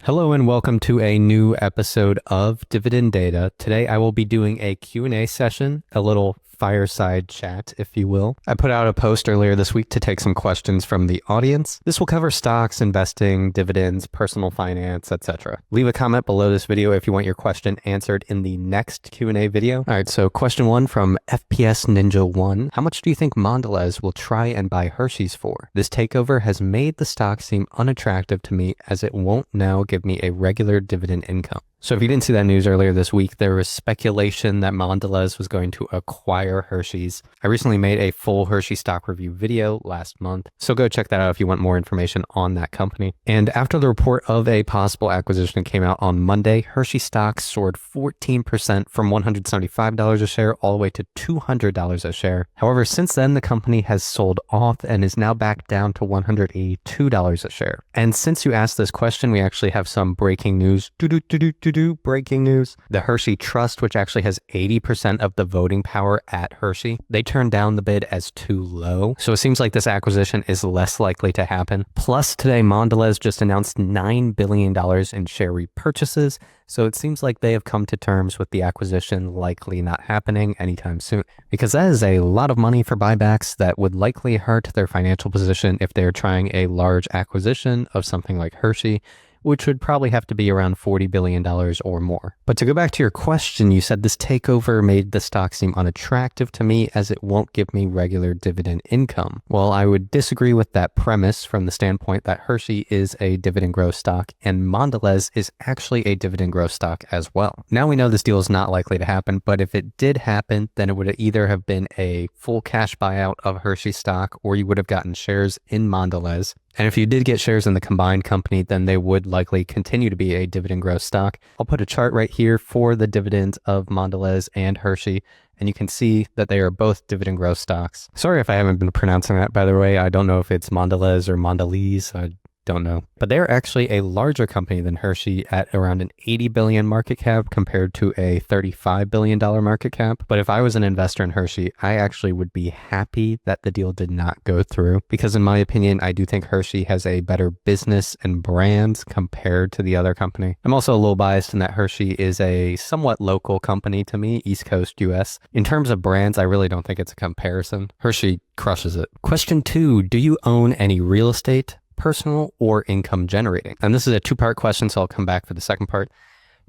Hello and welcome to a new episode of Dividend Data. Today I will be doing a Q&A session, a little fireside chat, if you will. I put out a post earlier this week to take some questions from the audience. This will cover stocks, investing, dividends, personal finance, etc. Leave a comment below this video if you want your question answered in the next Q&A video. All right, so question 1 from FPS Ninja 1. How much do you think Mondelez will try and buy Hershey's for? This takeover has made the stock seem unattractive to me as it won't now give me a regular dividend income. So if you didn't see that news earlier this week, there was speculation that Mondelez was going to acquire Hershey's. I recently made a full Hershey stock review video last month, so go check that out if you want more information on that company. And after the report of a possible acquisition came out on Monday, Hershey stock soared 14% from $175 a share all the way to $200 a share. However, since then, the company has sold off and is now back down to $182 a share. And since you asked this question, we actually have some breaking news. Breaking news. The Hershey Trust, which actually has 80% of the voting power at Hershey, they turned down the bid as too low. So it seems like this acquisition is less likely to happen. Plus, today, Mondelez just announced $9 billion in share repurchases. So it seems like they have come to terms with the acquisition likely not happening anytime soon, because that is a lot of money for buybacks that would likely hurt their financial position if they're trying a large acquisition of something like Hershey, which would probably have to be around $40 billion or more. But to go back to your question, you said this takeover made the stock seem unattractive to me as it won't give me regular dividend income. Well, I would disagree with that premise from the standpoint that Hershey is a dividend growth stock and Mondelez is actually a dividend growth stock as well. Now we know this deal is not likely to happen, but if it did happen, then it would either have been a full cash buyout of Hershey stock or you would have gotten shares in Mondelez. And if you did get shares in the combined company, then they would likely continue to be a dividend growth stock. I'll put a chart right here for the dividends of Mondelez and Hershey, and you can see that they are both dividend growth stocks. Sorry if I haven't been pronouncing that, by the way. I don't know if it's Mondelez or Mondelez. I don't know. But they're actually a larger company than Hershey at around an $80 billion market cap compared to a $35 billion market cap. But if I was an investor in Hershey, I actually would be happy that the deal did not go through because in my opinion, I do think Hershey has a better business and brands compared to the other company. I'm also a little biased in that Hershey is a somewhat local company to me, East Coast US. In terms of brands, I really don't think it's a comparison. Hershey crushes it. Question 2, do you own any real estate? Personal or income generating? And this is a two-part question, so I'll come back for the second part.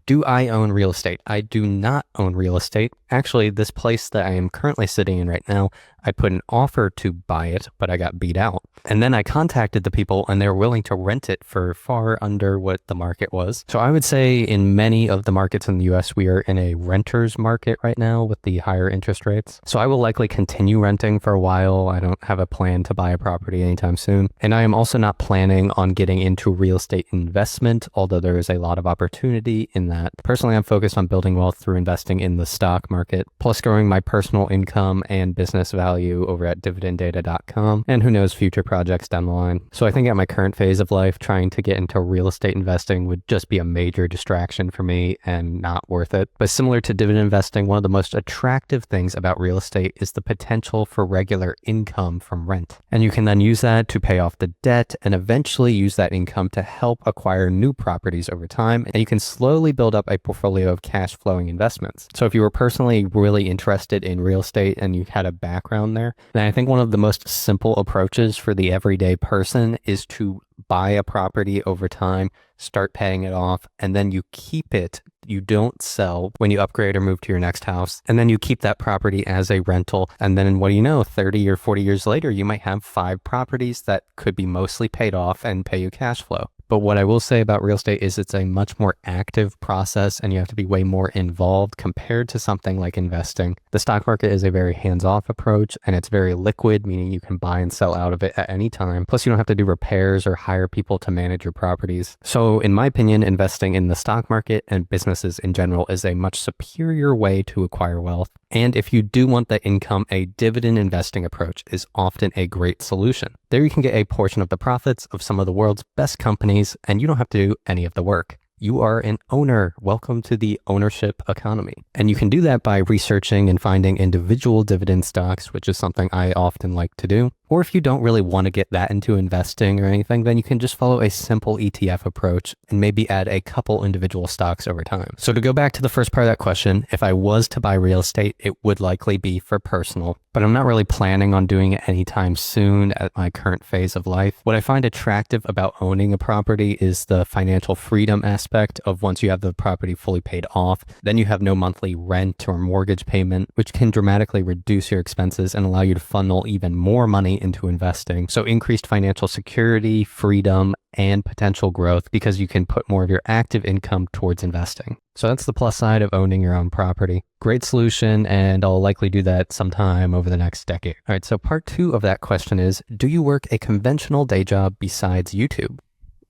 Do I own real estate? I do not own real estate. Actually, this place that I am currently sitting in right now, I put an offer to buy it, but I got beat out. And then I contacted the people and they were willing to rent it for far under what the market was. So I would say in many of the markets in the US, we are in a renter's market right now with the higher interest rates. So I will likely continue renting for a while. I don't have a plan to buy a property anytime soon. And I am also not planning on getting into real estate investment, although there is a lot of opportunity in that. Personally, I'm focused on building wealth through investing in the stock market, plus growing my personal income and business value over at dividenddata.com, and who knows, future projects down the line. So I think at my current phase of life, trying to get into real estate investing would just be a major distraction for me and not worth it. But similar to dividend investing, one of the most attractive things about real estate is the potential for regular income from rent. And you can then use that to pay off the debt and eventually use that income to help acquire new properties over time. And you can slowly build up a portfolio of cash flowing investments. So if you were personally really interested in real estate and you had a background there, then I think one of the most simple approaches for the everyday person is to buy a property over time, start paying it off, and then you keep it. You don't sell when you upgrade or move to your next house. And then you keep that property as a rental. And then what do you know, 30 or 40 years later, you might have 5 properties that could be mostly paid off and pay you cash flow. But what I will say about real estate is it's a much more active process and you have to be way more involved compared to something like investing. The stock market is a very hands-off approach and it's very liquid, meaning you can buy and sell out of it at any time. Plus you don't have to do repairs or hire people to manage your properties. So in my opinion, investing in the stock market and businesses in general is a much superior way to acquire wealth. And if you do want the income, a dividend investing approach is often a great solution. There you can get a portion of the profits of some of the world's best companies, and you don't have to do any of the work. You are an owner. Welcome to the ownership economy. And you can do that by researching and finding individual dividend stocks, which is something I often like to do. Or if you don't really want to get that into investing or anything, then you can just follow a simple ETF approach and maybe add a couple individual stocks over time. So to go back to the first part of that question, if I was to buy real estate, it would likely be for personal, but I'm not really planning on doing it anytime soon at my current phase of life. What I find attractive about owning a property is the financial freedom aspect of once you have the property fully paid off, then you have no monthly rent or mortgage payment, which can dramatically reduce your expenses and allow you to funnel even more money into investing. So increased financial security, freedom, and potential growth because you can put more of your active income towards investing. So that's the plus side of owning your own property. Great solution, and I'll likely do that sometime over the next decade. All right, so part 2 of that question is, do you work a conventional day job besides YouTube?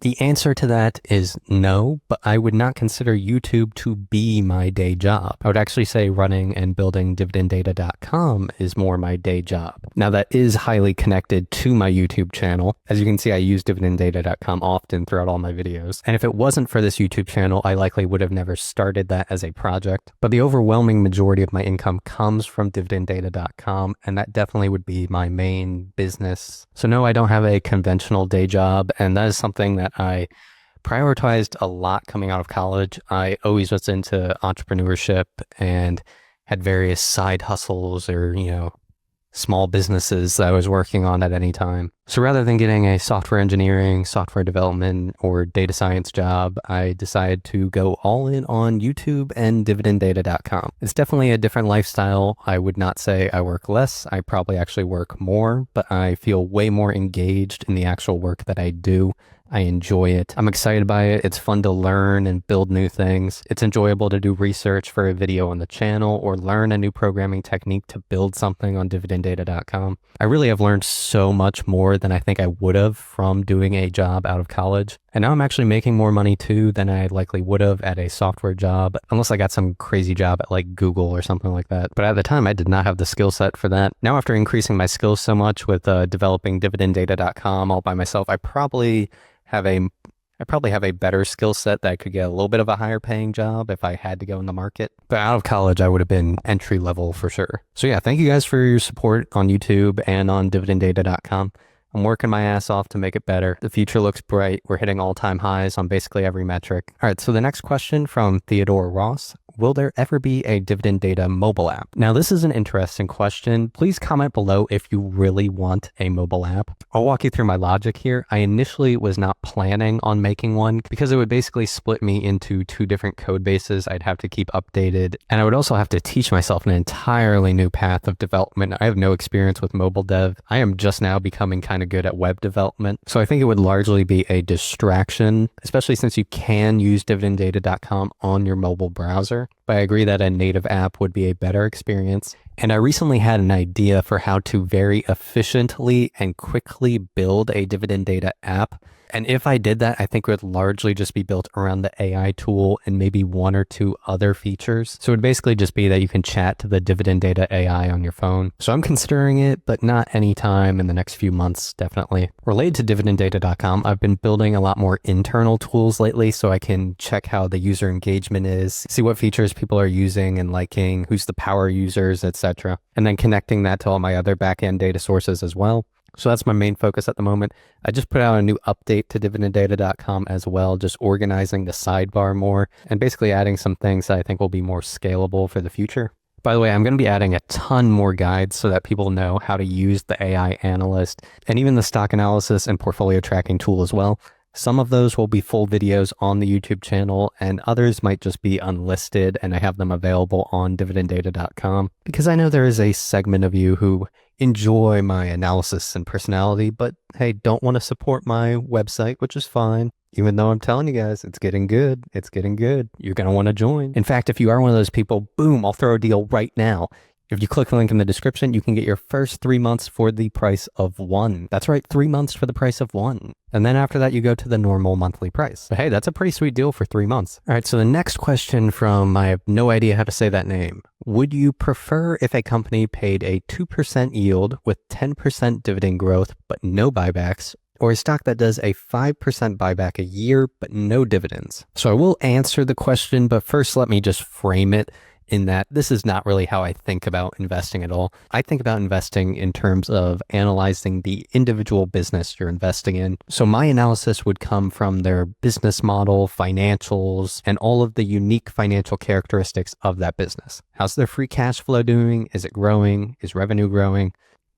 The answer to that is no, but I would not consider YouTube to be my day job. I would actually say running and building dividenddata.com is more my day job. Now that is highly connected to my YouTube channel. As you can see, I use dividenddata.com often throughout all my videos. And if it wasn't for this YouTube channel, I likely would have never started that as a project. But the overwhelming majority of my income comes from dividenddata.com, and that definitely would be my main business. So no, I don't have a conventional day job, and that is something that I prioritized a lot coming out of college. I always was into entrepreneurship and had various side hustles or, small businesses that I was working on at any time. So rather than getting a software engineering, software development, or data science job, I decided to go all in on YouTube and dividenddata.com. It's definitely a different lifestyle. I would not say I work less. I probably actually work more, but I feel way more engaged in the actual work that I do. I enjoy it. I'm excited by it. It's fun to learn and build new things. It's enjoyable to do research for a video on the channel or learn a new programming technique to build something on dividenddata.com. I really have learned so much more than I think I would have from doing a job out of college. And now I'm actually making more money too than I likely would have at a software job, unless I got some crazy job at like Google or something like that. But at the time, I did not have the skill set for that. Now, after increasing my skills so much with developing dividenddata.com all by myself, I probably have a better skill set that I could get a little bit of a higher paying job if I had to go in the market. But out of college, I would have been entry level for sure. So yeah, thank you guys for your support on YouTube and on dividenddata.com. I'm working my ass off to make it better. The future looks bright. We're hitting all-time highs on basically every metric. All right, so the next question from Theodore Ross. Will there ever be a Dividend Data mobile app? Now, this is an interesting question. Please comment below if you really want a mobile app. I'll walk you through my logic here. I initially was not planning on making one because it would basically split me into 2 different code bases I'd have to keep updated. And I would also have to teach myself an entirely new path of development. I have no experience with mobile dev. I am just now becoming kind of good at web development. So I think it would largely be a distraction, especially since you can use dividenddata.com on your mobile browser. But I agree that a native app would be a better experience. And I recently had an idea for how to very efficiently and quickly build a Dividend Data app. And if I did that, I think it would largely just be built around the AI tool and maybe 1 or 2 other features. So it would basically just be that you can chat to the Dividend Data AI on your phone. So I'm considering it, but not anytime in the next few months, definitely. Related to dividenddata.com, I've been building a lot more internal tools lately so I can check how the user engagement is, see what features people are using and liking, who's the power users, etc. And then connecting that to all my other backend data sources as well. So that's my main focus at the moment. I just put out a new update to dividenddata.com as well, just organizing the sidebar more and basically adding some things that I think will be more scalable for the future. By the way, I'm going to be adding a ton more guides so that people know how to use the AI analyst and even the stock analysis and portfolio tracking tool as well. Some of those will be full videos on the YouTube channel and others might just be unlisted, and I have them available on dividenddata.com because I know there is a segment of you who enjoy my analysis and personality, but hey, don't want to support my website, which is fine. Even though I'm telling you guys, it's getting good. It's getting good. You're going to want to join. In fact, if you are one of those people, boom, I'll throw a deal right now. If you click the link in the description, you can get your first 3 months for the price of 1. That's right, 3 months for the price of 1. And then after that, you go to the normal monthly price. But hey, that's a pretty sweet deal for 3 months. All right, so the next question from, I have no idea how to say that name. Would you prefer if a company paid a 2% yield with 10% dividend growth, but no buybacks, or a stock that does a 5% buyback a year, but no dividends? So I will answer the question, but first let me just frame it. in that this is not really how I think about investing at all. I think about investing in terms of analyzing the individual business you're investing in. So my analysis would come from their business model, financials, and all of the unique financial characteristics of that business. How's their free cash flow doing? Is it growing? Is revenue growing?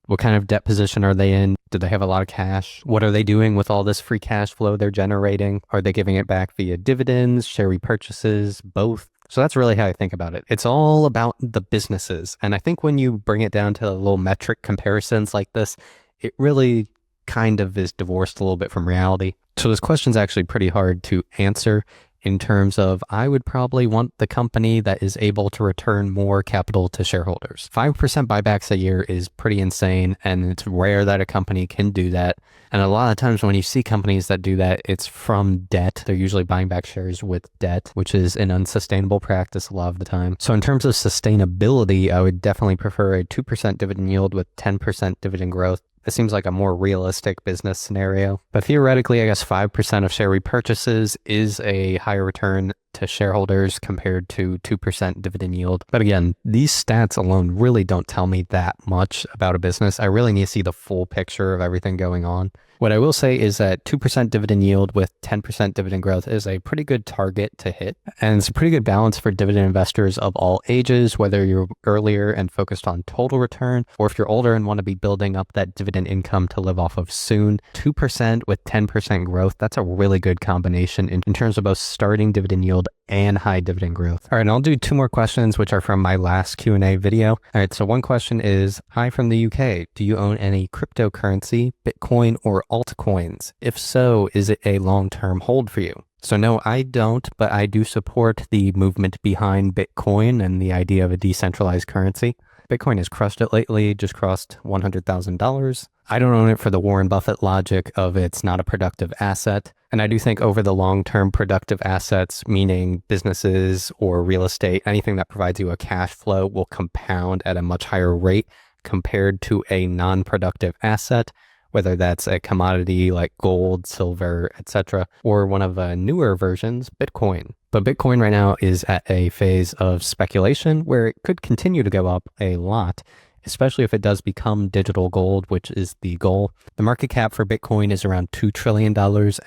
What kind of debt position are they in? Do they have a lot of cash? What are they doing with all this free cash flow they're generating? Are they giving it back via dividends, share repurchases, both? So that's really how I think about it. It's all about the businesses. And I think when you bring it down to little metric comparisons like this, it really kind of is divorced a little bit from reality. So this question's actually pretty hard to answer in terms of I would probably want the company that is able to return more capital to shareholders. 5% buybacks a year is pretty insane, and it's rare that a company can do that. And a lot of times when you see companies that do that, it's from debt. They're usually buying back shares with debt, which is an unsustainable practice a lot of the time. So in terms of sustainability, I would definitely prefer a 2% dividend yield with 10% dividend growth. It seems like a more realistic business scenario. But theoretically, I guess 5% of share repurchases is a higher return to shareholders compared to 2% dividend yield. But again, these stats alone really don't tell me that much about a business. I really need to see the full picture of everything going on. What I will say is that 2% dividend yield with 10% dividend growth is a pretty good target to hit. And it's a pretty good balance for dividend investors of all ages, whether you're earlier and focused on total return, or if you're older and want to be building up that dividend income to live off of soon. 2% with 10% growth, that's a really good combination in terms of both starting dividend yield and high dividend growth. All right, and I'll do two more questions, which are from my last Q&A video. All right, so one question is, hi from the UK. Do you own any cryptocurrency, Bitcoin, or altcoins? If so, is it a long-term hold for you? So no, I don't, but I do support the movement behind Bitcoin and the idea of a decentralized currency. Bitcoin has crushed it lately, just crossed $100,000. I don't own it for the Warren Buffett logic of it's not a productive asset. And I do think over the long term, productive assets, meaning businesses or real estate, anything that provides you a cash flow will compound at a much higher rate compared to a non-productive asset, whether that's a commodity like gold, silver, etc., or one of the newer versions, Bitcoin. But Bitcoin right now is at a phase of speculation where it could continue to go up a lot, especially if it does become digital gold, which is the goal. The market cap for Bitcoin is around $2 trillion,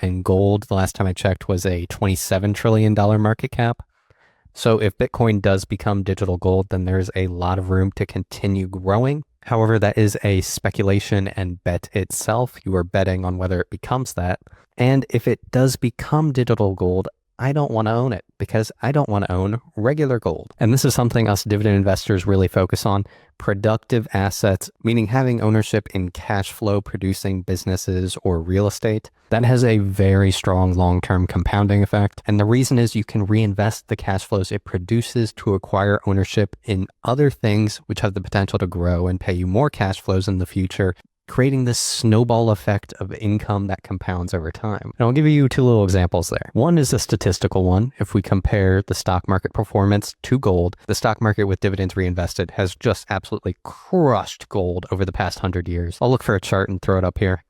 and gold, the last time I checked, was a $27 trillion market cap. So if Bitcoin does become digital gold, then there's a lot of room to continue growing. However, that is a speculation and bet itself. You are betting on whether it becomes that. And if it does become digital gold, I don't want to own it because I don't want to own regular gold. And this is something us dividend investors really focus on. Productive assets, meaning having ownership in cash flow producing businesses or real estate. That has a very strong long-term compounding effect. And the reason is you can reinvest the cash flows it produces to acquire ownership in other things which have the potential to grow and pay you more cash flows in the future, creating this snowball effect of income that compounds over time. And I'll give you two little examples there. One is a statistical one. If we compare the stock market performance to gold, the stock market with dividends reinvested has just absolutely crushed gold over the past 100 years. I'll look for a chart and throw it up here.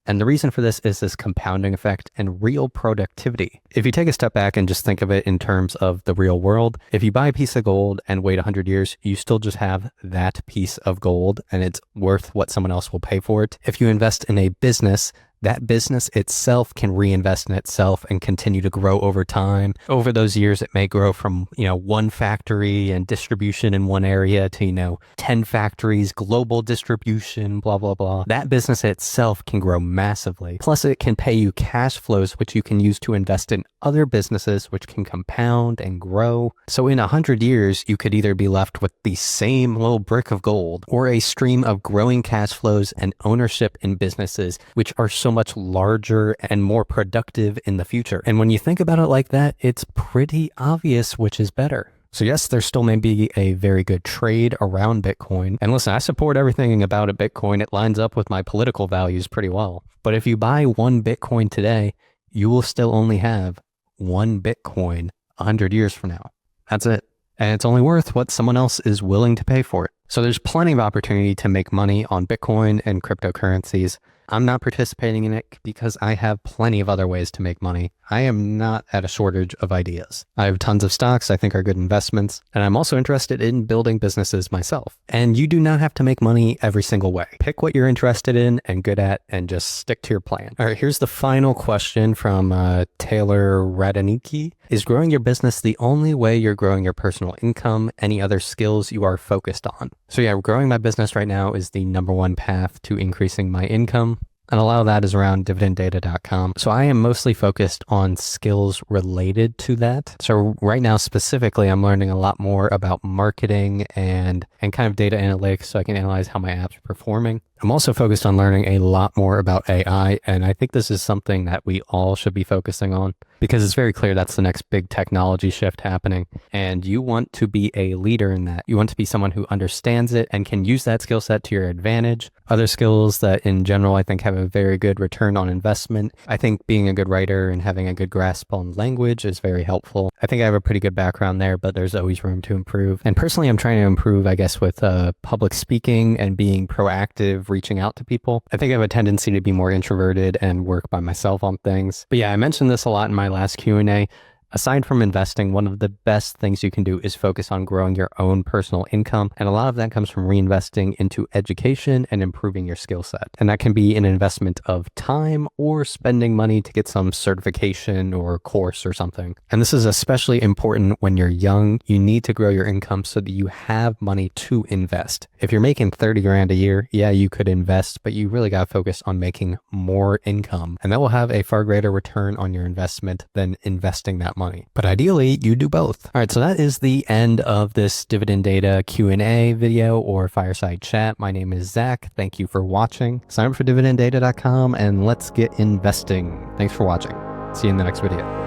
And the reason for this is this compounding effect and real productivity. If you take a step back and just think of it in terms of the real world, if you buy a piece of gold and wait 100 years, you still just have that piece of gold and it's worth what someone else will pay for it. If you invest in a business, that business itself can reinvest in itself and continue to grow over time. Over those years, it may grow from, one factory and distribution in one area to, 10 factories, global distribution, blah, blah, blah. That business itself can grow massively. Plus, it can pay you cash flows, which you can use to invest in other businesses, which can compound and grow. So in 100 years, you could either be left with the same little brick of gold or a stream of growing cash flows and ownership in businesses, which are so much larger and more productive in the future. And when you think about it like that, it's pretty obvious which is better. So yes, there still may be a very good trade around Bitcoin. And listen, I support everything about it Bitcoin. It lines up with my political values pretty well. But if you buy one Bitcoin today, you will still only have one Bitcoin 100 years from now. That's it. And it's only worth what someone else is willing to pay for it. So there's plenty of opportunity to make money on Bitcoin and cryptocurrencies. I'm not participating in it because I have plenty of other ways to make money. I am not at a shortage of ideas. I have tons of stocks I think are good investments, and I'm also interested in building businesses myself. And you do not have to make money every single way. Pick what you're interested in and good at and just stick to your plan. All right, here's the final question from Taylor Radaniki. Is growing your business the only way you're growing your personal income? Any other skills you are focused on? So yeah, growing my business right now is the number one path to increasing my income. And a lot of that is around dividenddata.com. So I am mostly focused on skills related to that. So right now specifically, I'm learning a lot more about marketing and kind of data analytics so I can analyze how my apps are performing. I'm also focused on learning a lot more about AI, and I think this is something that we all should be focusing on because it's very clear that's the next big technology shift happening, and you want to be a leader in that. You want to be someone who understands it and can use that skill set to your advantage. Other skills that in general I think have a very good return on investment. I think being a good writer and having a good grasp on language is very helpful. I think I have a pretty good background there, but there's always room to improve. And personally, I'm trying to improve, I guess, with public speaking and being proactive, reaching out to people. I think I have a tendency to be more introverted and work by myself on things. But yeah, I mentioned this a lot in my last Q&A. Aside from investing, one of the best things you can do is focus on growing your own personal income. And a lot of that comes from reinvesting into education and improving your skill set. And that can be an investment of time or spending money to get some certification or course or something. And this is especially important when you're young. You need to grow your income so that you have money to invest. If you're making 30 grand a year, yeah, you could invest, but you really got to focus on making more income. And that will have a far greater return on your investment than investing that money. But ideally, you do both. All right, so that is the end of this Dividend Data Q&A video or fireside chat. My name is Zach. Thank you for watching. Sign up for dividenddata.com and let's get investing. Thanks for watching. See you in the next video.